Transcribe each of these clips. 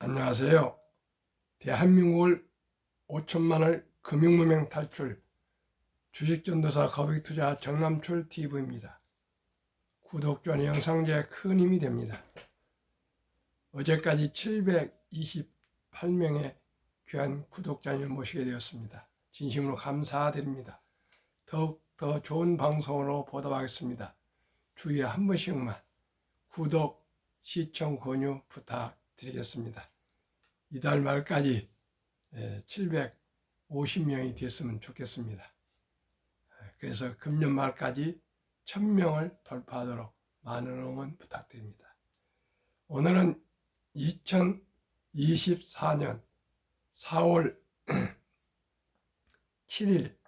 안녕하세요. 대한민국을 5천만을 금융무명 탈출 주식전도사 거vic투자 정남출 TV입니다. 구독자는 영상제에 큰 힘이 됩니다. 어제까지 728명의 귀한 구독자님을 모시게 되었습니다. 진심으로 감사드립니다. 더욱 더 좋은 방송으로 보답하겠습니다. 주에 한 번씩만 구독, 시청, 권유 부탁드리겠습니다. 이달 말까지 750명이 됐으면 좋겠습니다. 그래서 금년 말까지 1000명을 돌파하도록 많은 응원 부탁드립니다. 오늘은 2024년 4월 7일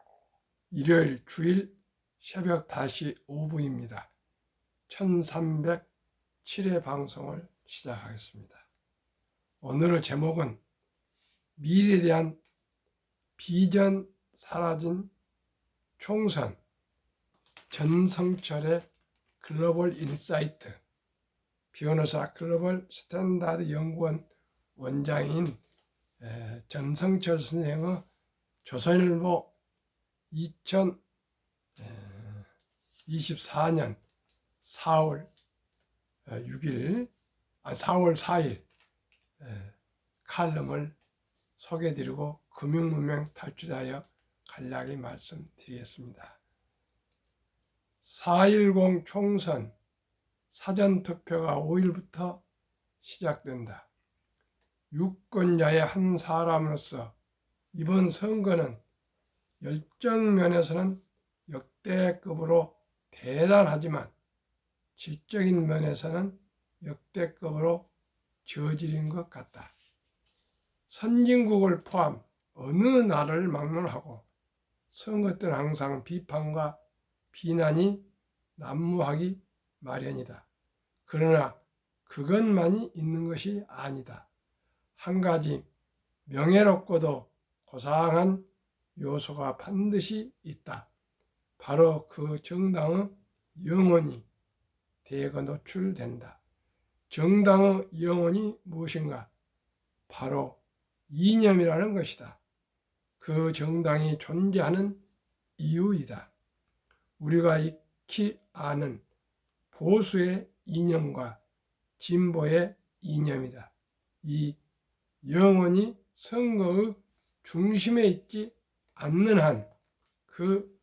일요일 주일 새벽 5시 5분입니다. 1307회 방송을 시작하겠습니다. 오늘의 제목은 미래에 대한 비전 사라진 총선 전성철의 글로벌 인사이트 변호사 글로벌 스탠다드 연구원 원장인 전성철 선생의 조선일보 2024년 4월 4일 칼럼을 소개해드리고 금융문명 탈출하여 간략히 말씀드리겠습니다. 4.10 총선 사전투표가 5일부터 시작된다. 유권자의 한 사람으로서 이번 선거는 열정 면에서는 역대급으로 대단하지만 질적인 면에서는 역대급으로 저질인 것 같다. 선진국을 포함 어느 나라를 막론하고 선거 때는 항상 비판과 비난이 난무하기 마련이다. 그러나 그것만이 있는 것이 아니다. 한 가지 명예롭고도 고상한 요소가 반드시 있다. 바로 그 정당의 영혼이 대거 노출된다. 정당의 영혼이 무엇인가? 바로 이념이라는 것이다. 그 정당이 존재하는 이유이다. 우리가 익히 아는 보수의 이념과 진보의 이념이다. 이 영혼이 선거의 중심에 있지 않는 한 그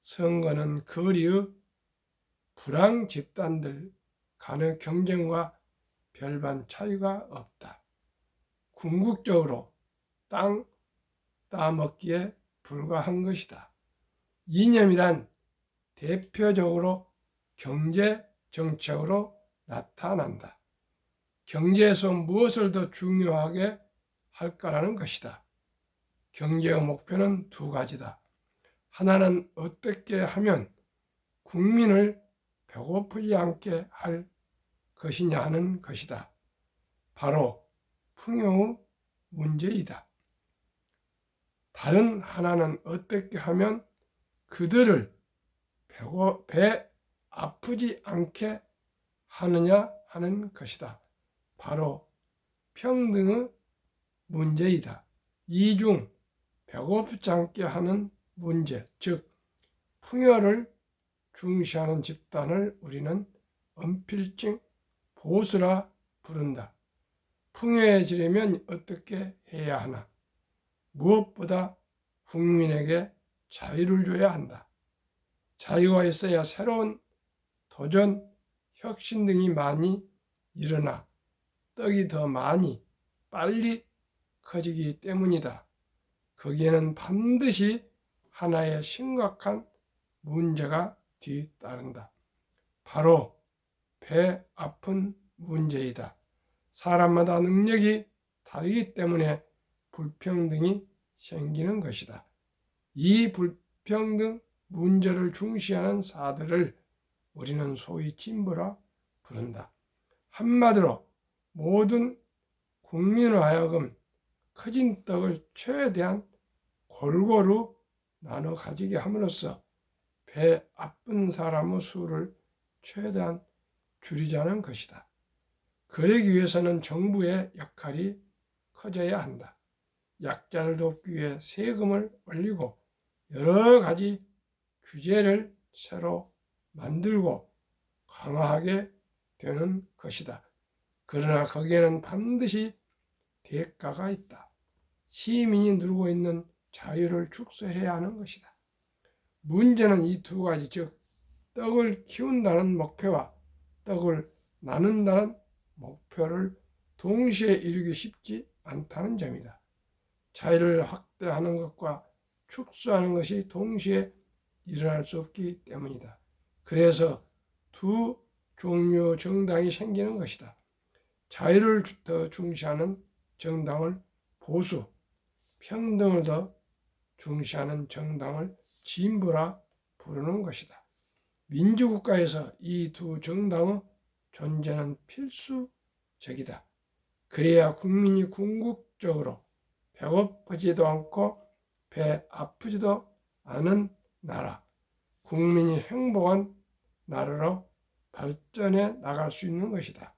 선거는 거리의 불황 집단들 간의 경쟁과 별반 차이가 없다. 궁극적으로 땅 따먹기에 불과한 것이다. 이념이란 대표적으로 경제 정책으로 나타난다. 경제에서 무엇을 더 중요하게 할까라는 것이다. 경제의 목표는 두 가지다. 하나는 어떻게 하면 국민을 배고프지 않게 할 것이냐 하는 것이다. 바로 풍요의 문제이다. 다른 하나는 어떻게 하면 그들을 배 아프지 않게 하느냐 하는 것이다. 바로 평등의 문제이다. 이 중 배고프지 않게 하는 문제, 즉 풍요를 중시하는 집단을 우리는 언필증 보수라 부른다. 풍요해지려면 어떻게 해야 하나? 무엇보다 국민에게 자유를 줘야 한다. 자유가 있어야 새로운 도전, 혁신 등이 많이 일어나 떡이 더 많이 빨리 커지기 때문이다. 거기에는 반드시 하나의 심각한 문제가 뒤따른다. 바로 배 아픈 문제이다. 사람마다 능력이 다르기 때문에 불평등이 생기는 것이다. 이 불평등 문제를 중시하는 사들을 우리는 소위 진보라 부른다. 한마디로 모든 국민으로 하여금 커진 떡을 최대한 골고루 나눠 가지게 함으로써 배 아픈 사람의 수를 최대한 줄이자는 것이다. 그러기 위해서는 정부의 역할이 커져야 한다. 약자를 돕기 위해 세금을 올리고 여러 가지 규제를 새로 만들고 강화하게 되는 것이다. 그러나 거기에는 반드시 대가가 있다. 시민이 누리고 있는 자유를 축소해야 하는 것이다. 문제는 이 두 가지, 즉 떡을 키운다는 목표와 떡을 나눈다는 목표를 동시에 이루기 쉽지 않다는 점이다. 자유를 확대하는 것과 축소하는 것이 동시에 일어날 수 없기 때문이다. 그래서 두 종류 정당이 생기는 것이다. 자유를 더 중시하는 정당을 보수, 평등을 더 중시하는 정당을 진보라 부르는 것이다. 민주국가에서 이 두 정당의 존재는 필수적이다. 그래야 국민이 궁극적으로 배고프지도 않고 배 아프지도 않은 나라, 국민이 행복한 나라로 발전해 나갈 수 있는 것이다.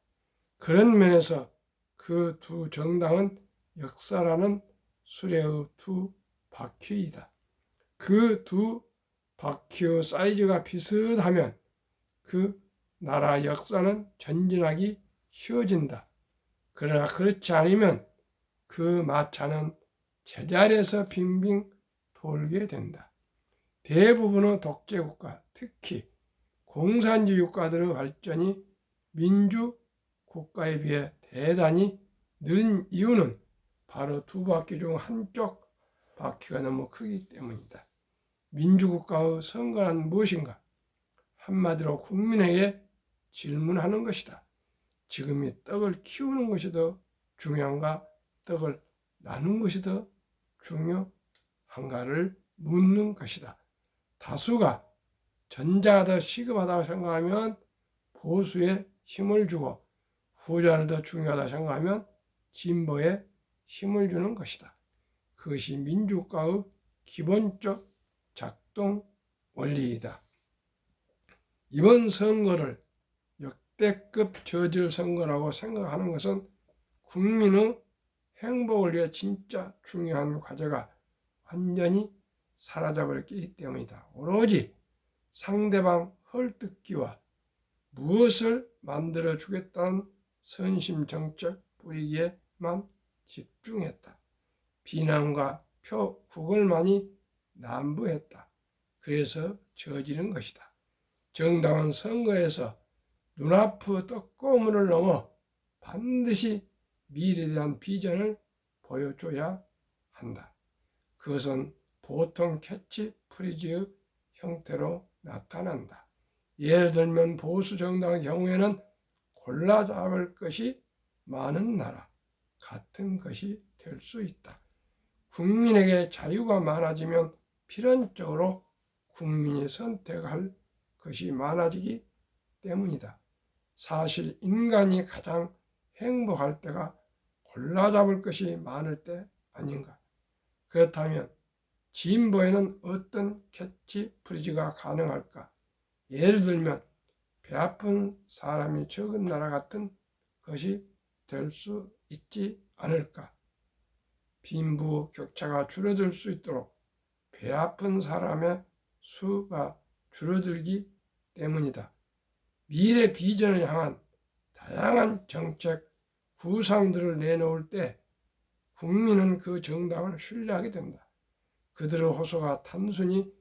그런 면에서 그 두 정당은 역사라는 수레의 두 바퀴이다. 그 두 바퀴의 사이즈가 비슷하면 그 나라 역사는 전진하기 쉬워진다. 그러나 그렇지 않으면 그 마차는 제자리에서 빙빙 돌게 된다. 대부분의 독재국가, 특히 공산주의 국가들의 발전이 민주국가에 비해 대단히 느린 이유는 바로 두 바퀴 중 한쪽 바퀴가 너무 크기 때문이다. 민주국가의 선거란 무엇인가? 한마디로 국민에게 질문하는 것이다. 지금 이 떡을 키우는 것이 더 중요한가? 떡을 나누는 것이 더 중요한가를 묻는 것이다. 다수가 전자가 더 시급하다고 생각하면 보수에 힘을 주고 후자를 더 중요하다고 생각하면 진보에 힘을 주는 것이다. 그것이 민주국가의 기본적 작동 원리이다. 이번 선거를 역대급 저질 선거라고 생각하는 것은 국민의 행복을 위해 진짜 중요한 과제가 완전히 사라져버렸기 때문이다. 오로지 상대방 헐뜯기와 무엇을 만들어주겠다는 선심정책 뿌리기에만 집중했다. 비난과 표국을만이 난무했다. 그래서 저지른 것이다. 정당한 선거에서 눈앞의 떡고물을 넘어 반드시 미래에 대한 비전을 보여줘야 한다. 그것은 보통 캐치프리즈의 형태로 나타난다. 예를 들면 보수 정당의 경우에는 골라 잡을 것이 많은 나라, 같은 것이 될 수 있다. 국민에게 자유가 많아지면 필연적으로 국민이 선택할 것이 많아지기 때문이다. 사실 인간이 가장 행복할 때가 골라 잡을 것이 많을 때 아닌가? 그렇다면 진보에는 어떤 캐치프리즈가 가능할까? 예를 들면 배 아픈 사람이 적은 나라 같은 것이 될 수 있지 않을까? 빈부격차가 줄어들 수 있도록 배 아픈 사람의 수가 줄어들기 때문이다. 미래 비전을 향한 다양한 정책 구상들을 내놓을 때 국민은 그 정당을 신뢰하게 된다. 그들의 호소가 단순히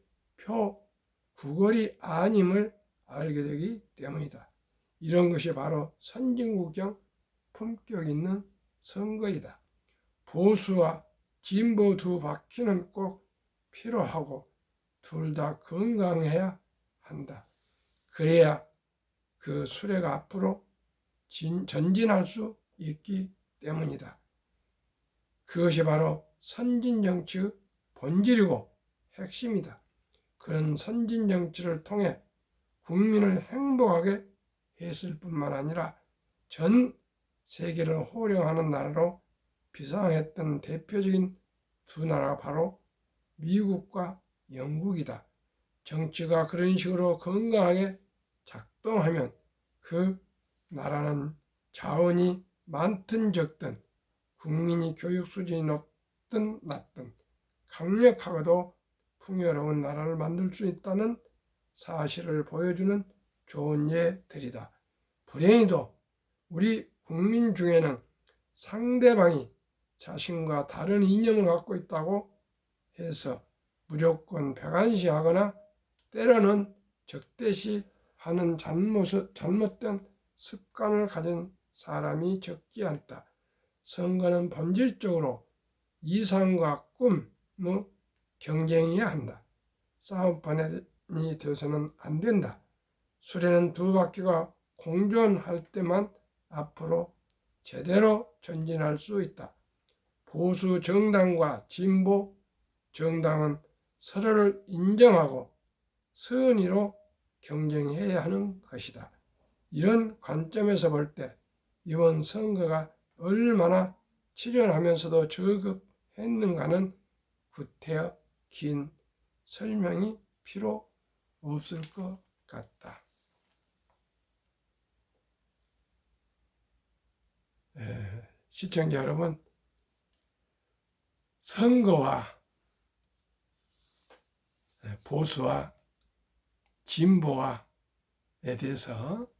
구걸이 아님을 알게 되기 때문이다. 이런 것이 바로 선진국형 품격 있는 선거이다. 보수와 진보 두 바퀴는 꼭 필요하고 둘 다 건강해야 한다. 그래야 그 수레가 앞으로 전진할 수 있기 때문이다. 그것이 바로 선진정치의 본질이고 핵심이다. 그런 선진정치를 통해 국민을 행복하게 했을 뿐만 아니라 전 세계를 호령하는 나라로 비상했던 대표적인 두 나라가 바로 미국과 영국이다. 정치가 그런 식으로 건강하게 작동하면 그 나라는 자원이 많든 적든 국민이 교육 수준이 높든 낮든 강력하고도 풍요로운 나라를 만들 수 있다는 사실을 보여주는 좋은 예들이다. 불행히도 우리 국민 중에는 상대방이 자신과 다른 이념을 갖고 있다고 해서 무조건 백안시하거나 때로는 적대시하는 잘못된 습관을 가진 사람이 적지 않다. 선거는 본질적으로 이상과 꿈의 경쟁이어야 한다. 싸움판이 되어서는 안 된다. 수레는 두 바퀴가 공존할 때만 앞으로 제대로 전진할 수 있다. 보수 정당과 진보 정당은 서로를 인정하고 선의로 경쟁해야 하는 것이다. 이런 관점에서 볼 때 이번 선거가 얼마나 치열하면서도 저급했는가는 구태여 긴 설명이 필요 없을 것 같다. 시청자 여러분, 선거와 보수와 진보와에 대해서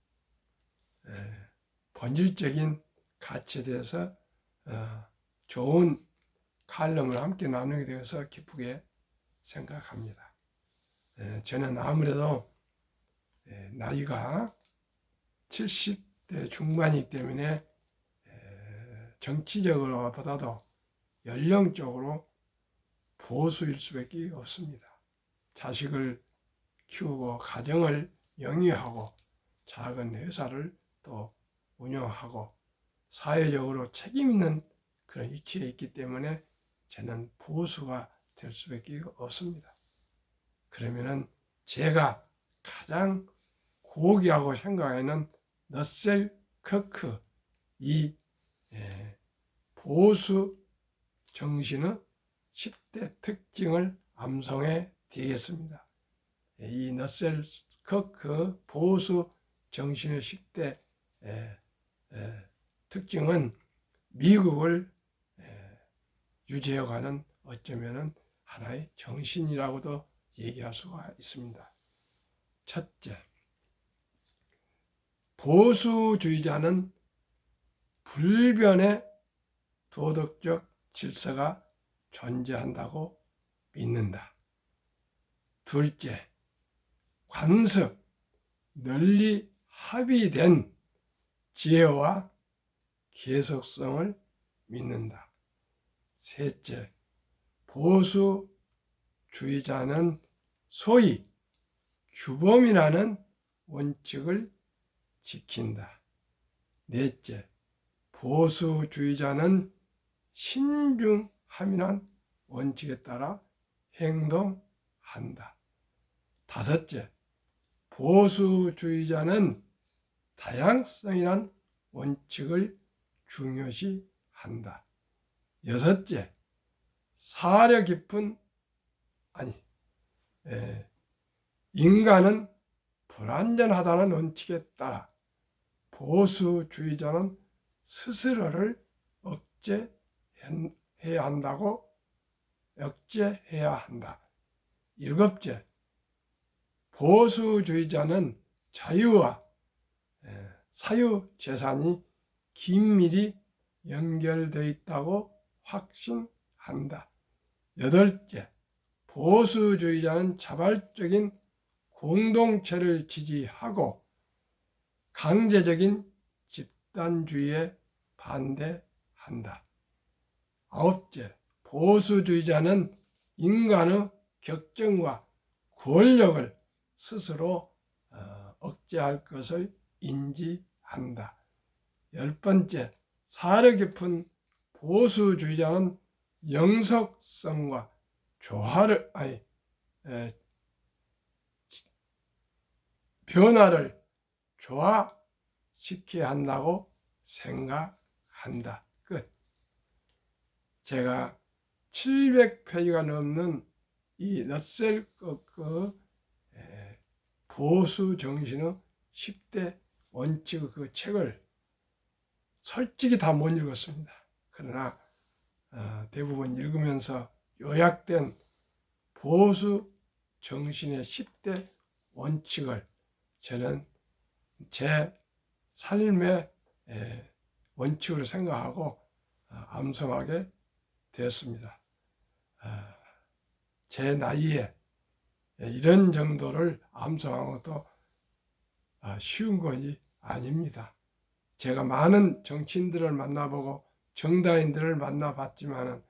본질적인 가치에 대해서 좋은 칼럼을 함께 나누게 되어서 기쁘게 생각합니다. 저는 아무래도 나이가 70대 중반이기 때문에 정치적으로보다도 연령적으로 보수일 수밖에 없습니다. 자식을 키우고 가정을 영위하고 작은 회사를 또 운영하고 사회적으로 책임 있는 그런 위치에 있기 때문에 저는 보수가 될 수밖에 없습니다. 그러면은 제가 가장 고귀하고 생각하는 러셀 커크 이 보수 정신의 10대 특징을 암송해 드리겠습니다. 이 러셀 커크 보수 정신의 10대 특징은 미국을 유지해가는 어쩌면 하나의 정신이라고도 얘기할 수가 있습니다. 첫째, 보수주의자는 불변의 도덕적 질서가 존재한다고 믿는다. 둘째, 관습, 널리 합의된 지혜와 계속성을 믿는다. 셋째, 보수주의자는 소위 규범이라는 원칙을 지킨다. 넷째, 보수주의자는 신중함이란 원칙에 따라 행동한다. 다섯째, 보수주의자는 다양성이란 원칙을 중요시한다. 여섯째, 사려 깊은 인간은 불완전하다는 원칙에 따라 보수주의자는 스스로를 억제해야 한다. 일곱째, 보수주의자는 자유와 사유재산이 긴밀히 연결되어 있다고 확신한다. 여덟째, 보수주의자는 자발적인 공동체를 지지하고 강제적인 집단주의에 반대한다. 아홉째, 보수주의자는 인간의 격정과 권력을 스스로 억제할 것을 인지한다. 열 번째, 사려 깊은 보수주의자는 영속성과 변화를 조화시켜야 한다고 생각한다. 끝. 제가 700페이지가 넘는 이 러셀 커크 보수 정신의 10대 원칙의 그 책을 솔직히 다 못 읽었습니다. 그러나 대부분 읽으면서 요약된 보수 정신의 10대 원칙을 저는 제 삶의 원칙으로 생각하고 암송하게 되었습니다. 제 나이에 이런 정도를 암송하는 것도 쉬운 것이 아닙니다. 제가 많은 정치인들을 만나보고 정당인들을 만나봤지만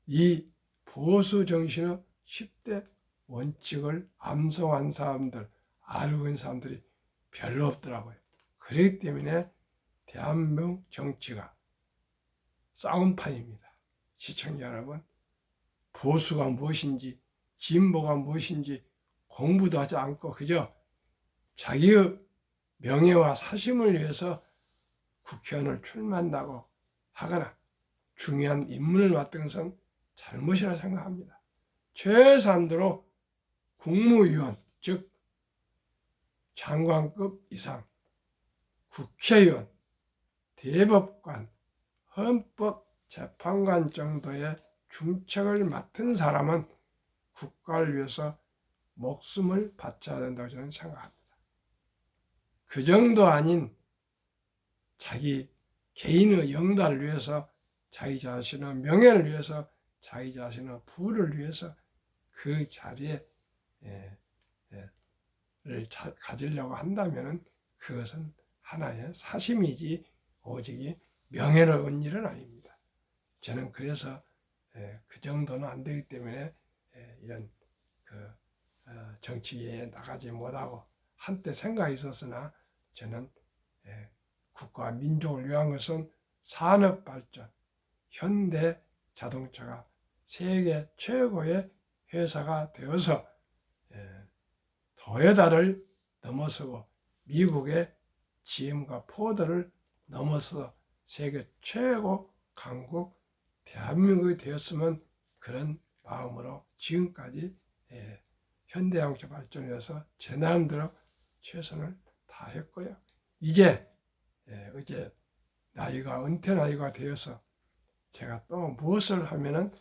이 보수 정신의 10대 원칙을 암송한 사람들, 알고 있는 사람들이 별로 없더라고요. 그렇기 때문에 대한민국 정치가 싸움판입니다. 시청자 여러분, 보수가 무엇인지 진보가 무엇인지 공부도 하지 않고 그저 자기의 명예와 사심을 위해서 국회의원을 출마한다고 하거나 중요한 임무를 맡은 것은 잘못이라 생각합니다. 최소한도로 국무위원, 즉 장관급 이상, 국회의원, 대법관, 헌법재판관 정도의 중책을 맡은 사람은 국가를 위해서 목숨을 바쳐야 된다고 저는 생각합니다. 그 정도 아닌 자기 개인의 영달을 위해서, 자기 자신의 명예를 위해서, 자기 자신의 부를 위해서 그 자리에 가지려고 한다면 그것은 하나의 사심이지 오직 명예로운 일은 아닙니다. 저는 그래서 그 정도는 안 되기 때문에 이런 정치계에 나가지 못하고 한때 생각이 있었으나 저는 국가와 민족을 위한 것은 산업 발전, 현대 자동차가 세계 최고의 회사가 되어서 토요타를 넘어서고 미국의 GM과 포드를 넘어서 세계 최고 강국 대한민국이 되었으면 그런 마음으로 지금까지 현대자동차 발전을 위해서 제 나름대로 최선을 다했고요. 이제 나이가 은퇴 나이가 되어서 제가 또 무엇을 하면은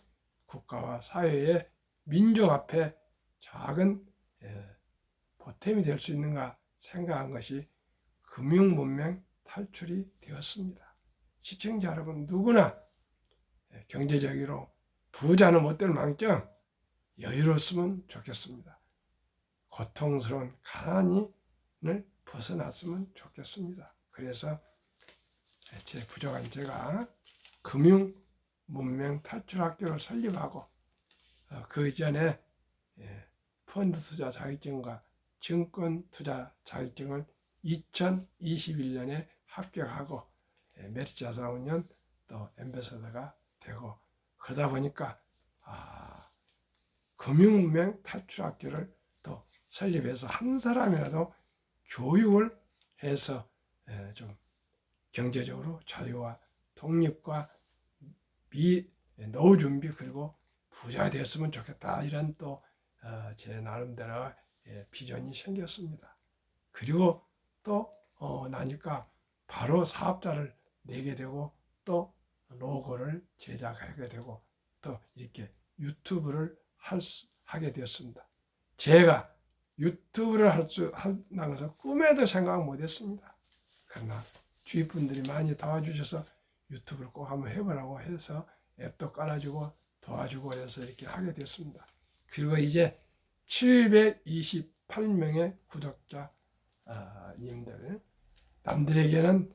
국가와 사회의 민족 앞에 작은 보탬이 될 수 있는가 생각한 것이 금융문맹 탈출이 되었습니다. 시청자 여러분, 누구나 경제적으로 부자는 못 될 망정 여유로웠으면 좋겠습니다. 고통스러운 가난을 벗어났으면 좋겠습니다. 그래서 제 부족한 제가 금융문맹 탈출학교를 설립하고 그 이전에 펀드 투자 자격증과 증권 투자 자격증을 2021년에 합격하고 메리츠자산운용 또 앰베서더가 되고 그러다 보니까 금융문맹 탈출학교를 또 설립해서 한 사람이라도 교육을 해서 좀 경제적으로 자유와 독립과 노후 준비 그리고 부자가 되었으면 좋겠다 이런 또 제 나름대로 비전이 생겼습니다. 그리고 또 나니까 바로 사업자를 내게 되고 또 로고를 제작하게 되고 또 이렇게 유튜브를 하게 되었습니다. 제가 유튜브를 한다는 것은 꿈에도 생각 못했습니다. 그러나 주위 분들이 많이 도와주셔서 유튜브를 꼭 한번 해보라고 해서 앱도 깔아주고 도와주고 해서 이렇게 하게 됐습니다. 그리고 이제 728명의 구독자님들, 남들에게는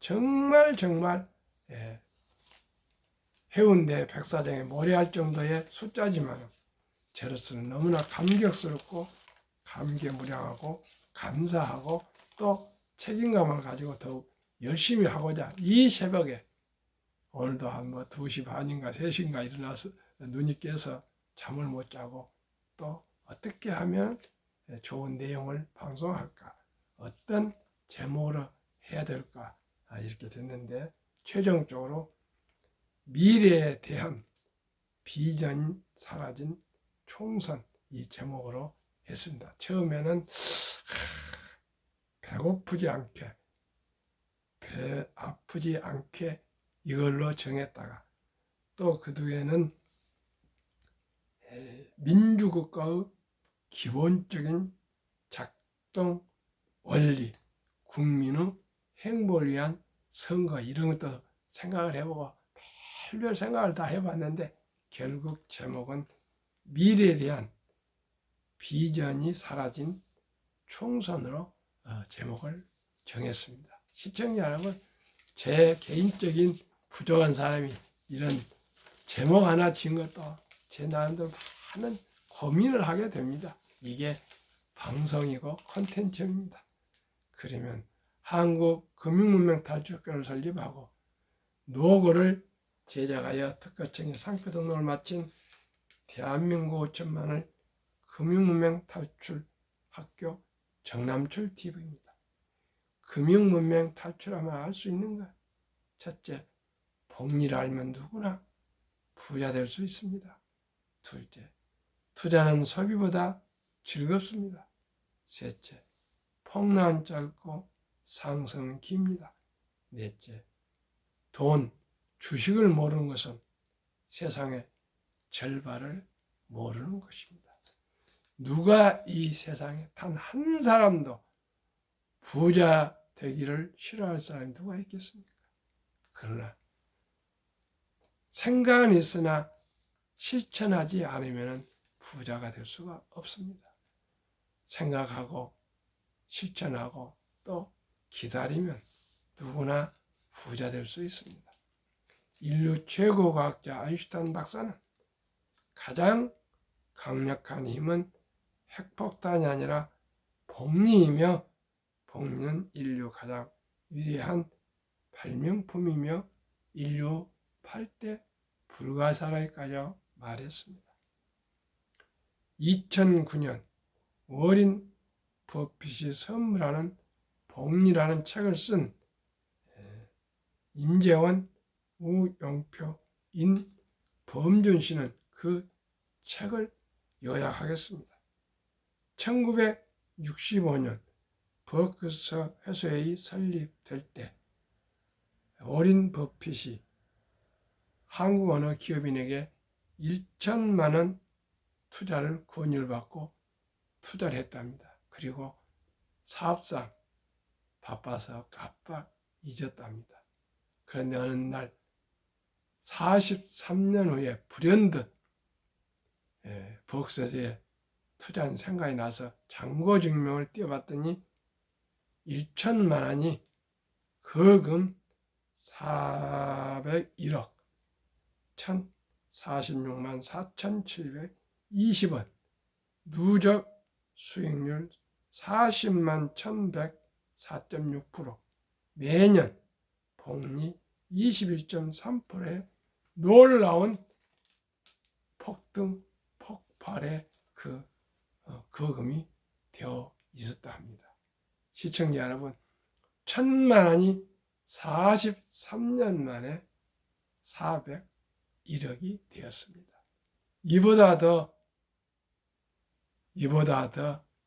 정말 해운대 백사장에 모래할 정도의 숫자지만 저로서는 너무나 감격스럽고 감개무량하고 감사하고 또 책임감을 가지고 더욱 열심히 하고자 이 새벽에 오늘도 한 2시 반인가 3시인가 일어나서 눈이 깨서 잠을 못 자고 또 어떻게 하면 좋은 내용을 방송할까, 어떤 제목으로 해야 될까 이렇게 됐는데 최종적으로 미래에 대한 비전이 사라진 총선 이 제목으로 했습니다. 처음에는 배고프지 않게 배 아프지 않게 이걸로 정했다가 또 그 뒤에는 민주국가의 기본적인 작동 원리, 국민의 행복을 위한 선거 이런 것도 생각을 해보고 별별 생각을 다 해봤는데 결국 제목은 미래에 대한 비전이 사라진 총선으로 제목을 정했습니다. 시청자 여러분, 제 개인적인 부족한 사람이 이런 제목 하나 지은 것도 제 나름대로 많은 고민을 하게 됩니다. 이게 방송이고 콘텐츠입니다. 그러면 한국금융문명탈출회를 설립하고 노고를 제작하여 특허청에 상표 등록을 마친 대한민국 5천만을 금융문명 탈출학교 정남철 TV입니다. 금융문명 탈출하면 알 수 있는가? 첫째, 복리를 알면 누구나 부자 될 수 있습니다. 둘째, 투자는 소비보다 즐겁습니다. 셋째, 폭락은 짧고 상승은 깁니다. 넷째, 돈, 주식을 모르는 것은 세상의 절반을 모르는 것입니다. 누가 이 세상에 단 한 사람도 부자 되기를 싫어할 사람이 누가 있겠습니까? 그러나 생각은 있으나 실천하지 않으면 부자가 될 수가 없습니다. 생각하고 실천하고 또 기다리면 누구나 부자 될 수 있습니다. 인류 최고 과학자 아인슈타인 박사는 가장 강력한 힘은 핵폭탄이 아니라 복리이며 복리는 인류 가장 위대한 발명품이며 인류 8대 불가사의까지 말했습니다. 2009년 워린 버핏이 선물하는 복리라는 책을 쓴 임재원, 우영표, 인범준 씨는 그 책을 요약하겠습니다. 1965년 버크셔 해수회의 설립될 때 워린 버핏이 한국 어느 기업인에게 1천만 원 투자를 권유를 받고 투자를 했답니다. 그리고 사업상 바빠서 깜빡 잊었답니다. 그런데 어느 날 43년 후에 불현듯 버크셔에 투자한 생각이 나서 잔고증명을 띄워봤더니 1천만 원이 거금 401억 1046만 4,720원 누적 수익률 40만 1,100 4.6% 매년 복리 21.3%의 놀라운 폭등 폭발의 그 거금이 되어 있었다 합니다. 시청자 여러분, 1,000만 원이 43년 만에 401억이 되었습니다. 이보다 더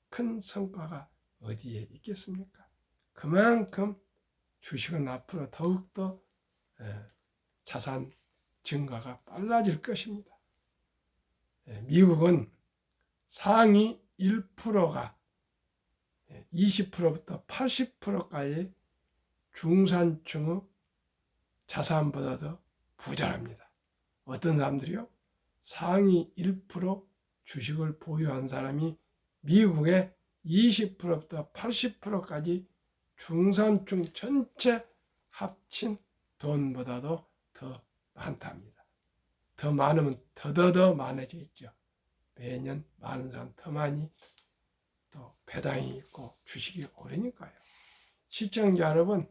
큰 성과가 어디에 있겠습니까? 그만큼 주식은 앞으로 더욱더 자산 증가가 빨라질 것입니다. 미국은 상위 1%가 20%부터 80%까지 중산층의 자산보다 더 부자랍니다. 어떤 사람들이요? 상위 1% 주식을 보유한 사람이 미국의 20%부터 80%까지 중산층 전체 합친 돈보다도 더 많답니다. 더 많으면 더 많아져 있죠. 매년 많은 사람 더 많이 또 배당이 있고 주식이 오르니까요. 시청자 여러분,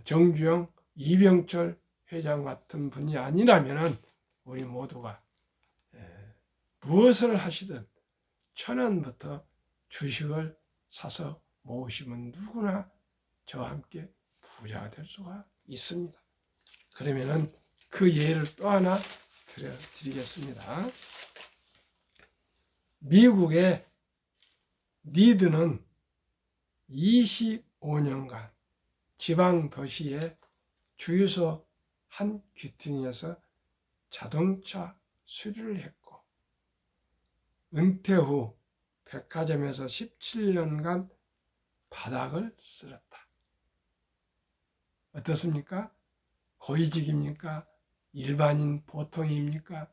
정주영, 이병철 회장 같은 분이 아니라면 우리 모두가 무엇을 하시든 1,000원부터 주식을 사서 모으시면 누구나 저와 함께 부자가 될 수가 있습니다. 그러면은 그 예를 또 하나 드리겠습니다. 미국의 리드는 25년간 지방 도시의 주유소 한 귀퉁이에서 자동차 수리를 했고 은퇴 후 백화점에서 17년간 바닥을 쓸었다. 어떻습니까? 고위직입니까? 일반인 보통입니까?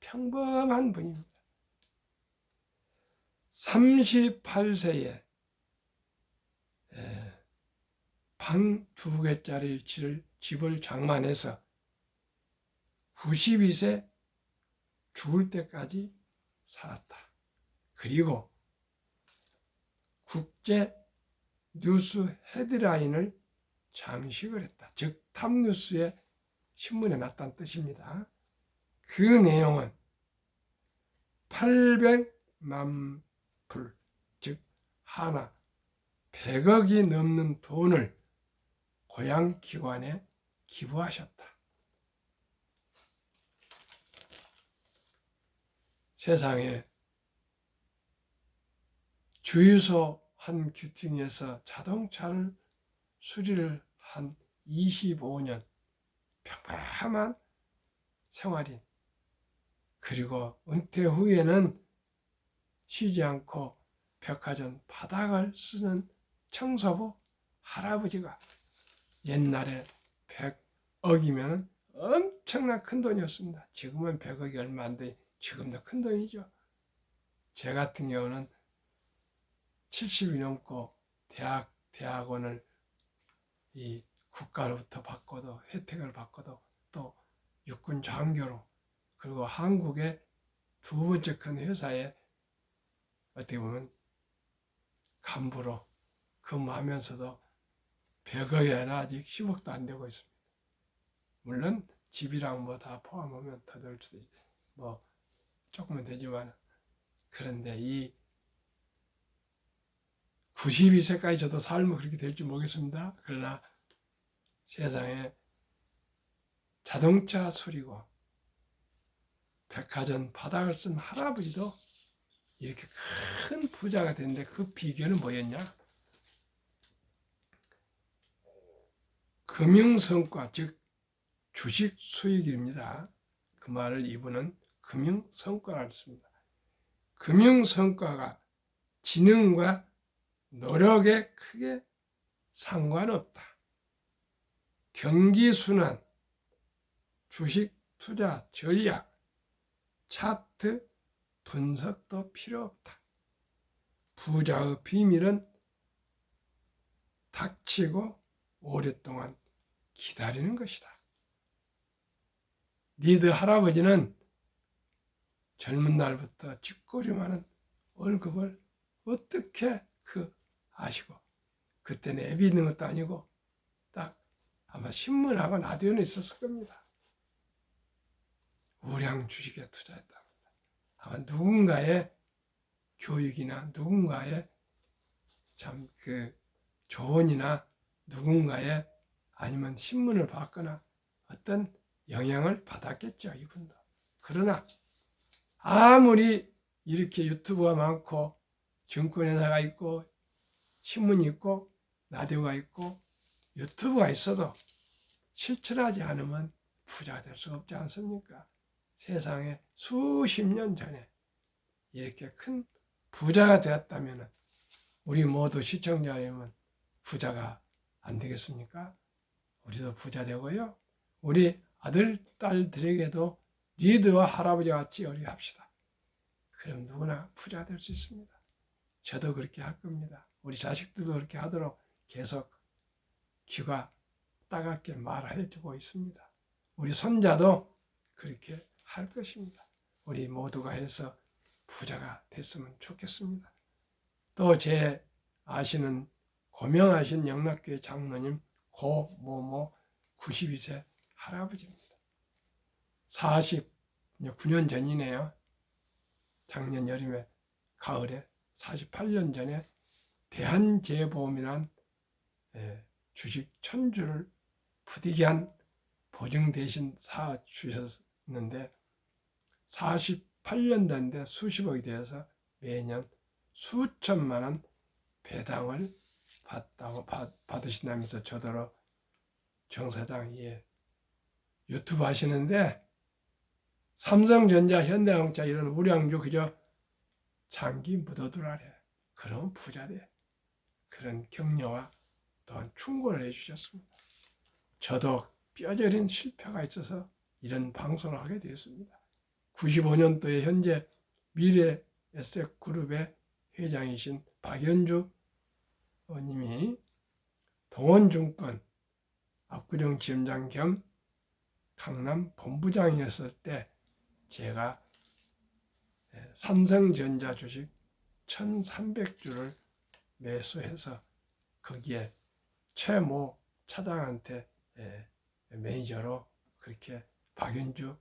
평범한 분입니다. 38세에 방 2개짜리 집을 장만해서 92세 죽을 때까지 살았다. 그리고 국제 뉴스 헤드라인을 장식을 했다. 즉 탑뉴스의 신문에 났다는 뜻입니다. 그 내용은 800만 불, 즉 하나 100억이 넘는 돈을 고향 기관에 기부하셨다. 세상에 주유소 한 귀퉁이에서 자동차를 수리를 한 25년 평범한 생활인, 그리고 은퇴 후에는 쉬지 않고 백화점 바닥을 쓰는 청소부 할아버지가 옛날에 100억이면 엄청난 큰 돈이었습니다. 지금은 100억이 얼마 안 돼. 지금도 큰 돈이죠. 제 같은 경우는 70이 넘고 대학원을 이 국가로부터 받고도 혜택을 받고도 또 육군 장교로, 그리고 한국의 2번째 큰 회사에 어떻게 보면 간부로 근무하면서도 100억이 아니라 아직 10억도 안 되고 있습니다. 물론 집이랑 뭐 다 포함하면 더 될 수도 있지. 뭐 조금은 되지만, 그런데 이 92세까지 저도 살면 그렇게 될지 모르겠습니다. 그러나 세상에 자동차 수리고 백화점 바닥을 쓴 할아버지도 이렇게 큰 부자가 됐는데 그 비결은 뭐였냐? 금융성과, 즉 주식 수익입니다. 그 말을 이분은 금융성과라고 했습니다. 금융성과가 지능과 노력에 크게 상관없다. 경기순환, 주식 투자 전략, 차트 분석도 필요 없다. 부자의 비밀은 닥치고 오랫동안 기다리는 것이다. 리드 할아버지는 젊은 날부터 쥐꼬리만한 월급을 어떻게 아시고, 그때는 앱이 있는 것도 아니고 딱 아마 신문하고 라디오는 있었을 겁니다. 우량 주식에 투자했다. 아마 누군가의 교육이나 누군가의 참 조언이나 누군가의 아니면 신문을 봤거나 어떤 영향을 받았겠죠, 이분도. 그러나 아무리 이렇게 유튜브가 많고 증권회사가 있고 신문이 있고 라디오가 있고 유튜브가 있어도 실천하지 않으면 부자가 될 수 없지 않습니까? 세상에 수십 년 전에 이렇게 큰 부자가 되었다면 우리 모두 시청자이면 부자가 안 되겠습니까? 우리도 부자 되고요. 우리 아들, 딸들에게도 니드와 할아버지와 같이 합시다. 그럼 누구나 부자 될 수 있습니다. 저도 그렇게 할 겁니다. 우리 자식들도 그렇게 하도록 계속 귀가 따갑게 말해주고 있습니다. 우리 손자도 그렇게 할 것입니다. 우리 모두가 해서 부자가 됐으면 좋겠습니다. 또 제 아시는 고명하신 영락교회 장로님 고모모 92세 할아버지입니다. 49년 전이네요. 작년 여름에 가을에 48년 전에 대한재보험이란 주식 1000주를 부득이한 보증 대신 사 주셨는데 48년 됐는데 수십억이 되어서 매년 수천만 원 배당을 받으신다면서 저더러 정사장 유튜브 하시는데 삼성전자, 현대자동차 이런 우량주 그저 장기 묻어두라래. 그럼 부자 돼. 그런 격려와 또한 충고를 해주셨습니다. 저도 뼈저린 실패가 있어서 이런 방송을 하게 되었습니다. 95년도에 현재 미래에셋그룹의 회장이신 박연주 님이 동원증권 압구정 지점장 겸 강남 본부장이었을 때 제가 삼성전자 주식 1300주를 매수해서 거기에 최모 차장한테 매니저로 그렇게 박윤주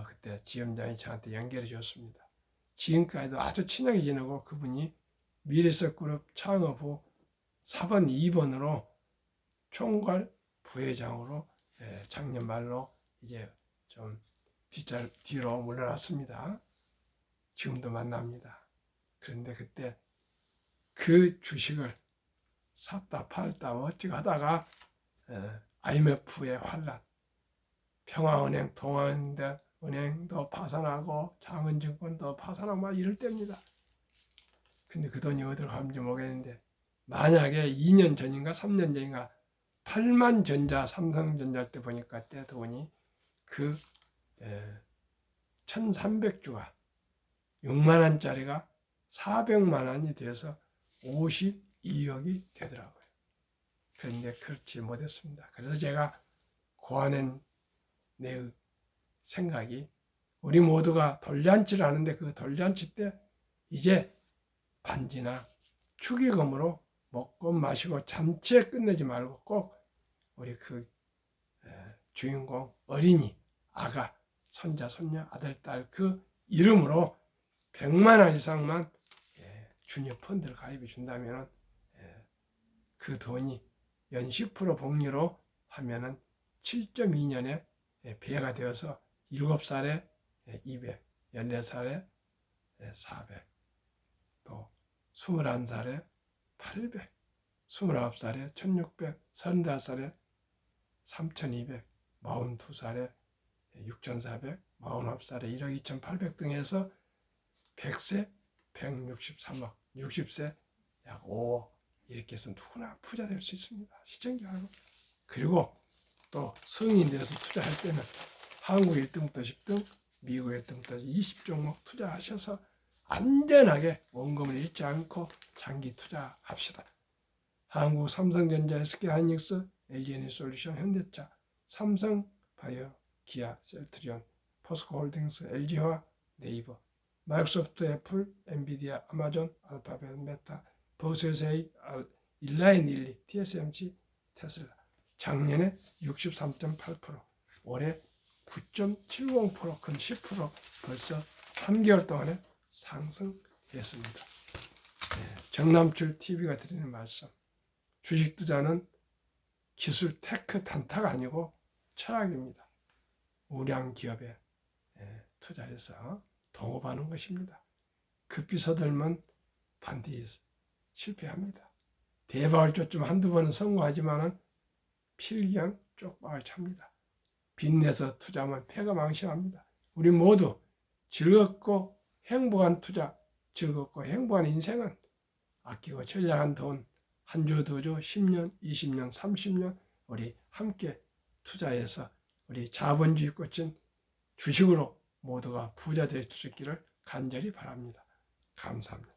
그때 지점장이 저한테 연결해 줬습니다. 지금까지도 아주 친하게 지내고 그분이 미래석그룹 창업 후 4번, 2번으로 총괄 부회장으로 작년 말로 이제 좀 뒤로 물러났습니다. 지금도 만납니다. 그런데 그때 그 주식을 샀다 팔다 어찌 하다가 IMF의 환란, 평화은행, 동아은행도 파산하고 장은증권도 파산하고 막 이럴 때입니다. 근데 그 돈이 어디로 가는지 모르겠는데 만약에 2년 전인가 3년 전인가 8만 전자 삼성전자 때 보니까 그때 돈이 그 1300주가 6만 원짜리가 400만 원이 돼서 52억이 되더라고요. 그런데 그렇지 못했습니다. 그래서 제가 고안한 내 생각이 우리 모두가 돌잔치를 하는데 그 돌잔치 때 이제 반지나 축의금으로 먹고 마시고 잔치에 끝내지 말고 꼭 우리 그 주인공 어린이, 아가, 손자, 손녀, 아들, 딸 그 이름으로 100만 원 이상만 주니어 펀드를 가입해 준다면 그 돈이 연 10% 복리로 하면은 7.2년에 배가 되어서 7살에 200, 14살에 400, 또 21살에 800, 29살에 1600, 35살에 3200, 42살에 6400, 49살에 1억 2800 등 해서 100세 163억, 60세 약 5억 이렇게 해서 누구나 부자 될 수 있습니다. 시청자하고. 그리고 또 성인 돼서 투자할 때는 한국 1등부터 10등, 미국 1등부터 20종목 투자하셔서 안전하게 원금을 잃지 않고 장기 투자합시다. 한국 삼성전자, SK하이닉스, LG에너지솔루션, 현대차, 삼성, 바이오, 기아, 셀트리온, 포스코홀딩스, LG화, 네이버, 마이크로소프트, 애플, 엔비디아, 아마존, 알파벳, 메타, 버스에서의 일라인 릴리, TSMC, 테슬라. 작년에 63.8%, 올해 9.70%, 근 10% 벌써 3개월 동안에 상승했습니다. 정남출 TV가 드리는 말씀. 주식 투자는 기술 테크 단타가 아니고 철학입니다. 우량 기업에 투자해서 동업하는 것입니다. 급히 서들면 반드시 실패합니다. 대박을 쫓으면 한두 번은 성공하지만 필경 쪽박을 찹니다. 빚내서 투자하면 패가 망신합니다. 우리 모두 즐겁고 행복한 투자, 즐겁고 행복한 인생은 아끼고 전략한 돈 한 주, 두 주, 10년, 20년, 30년 우리 함께 투자해서 우리 자본주의 꽂힌 주식으로 모두가 부자 될 수 있기를 간절히 바랍니다. 감사합니다.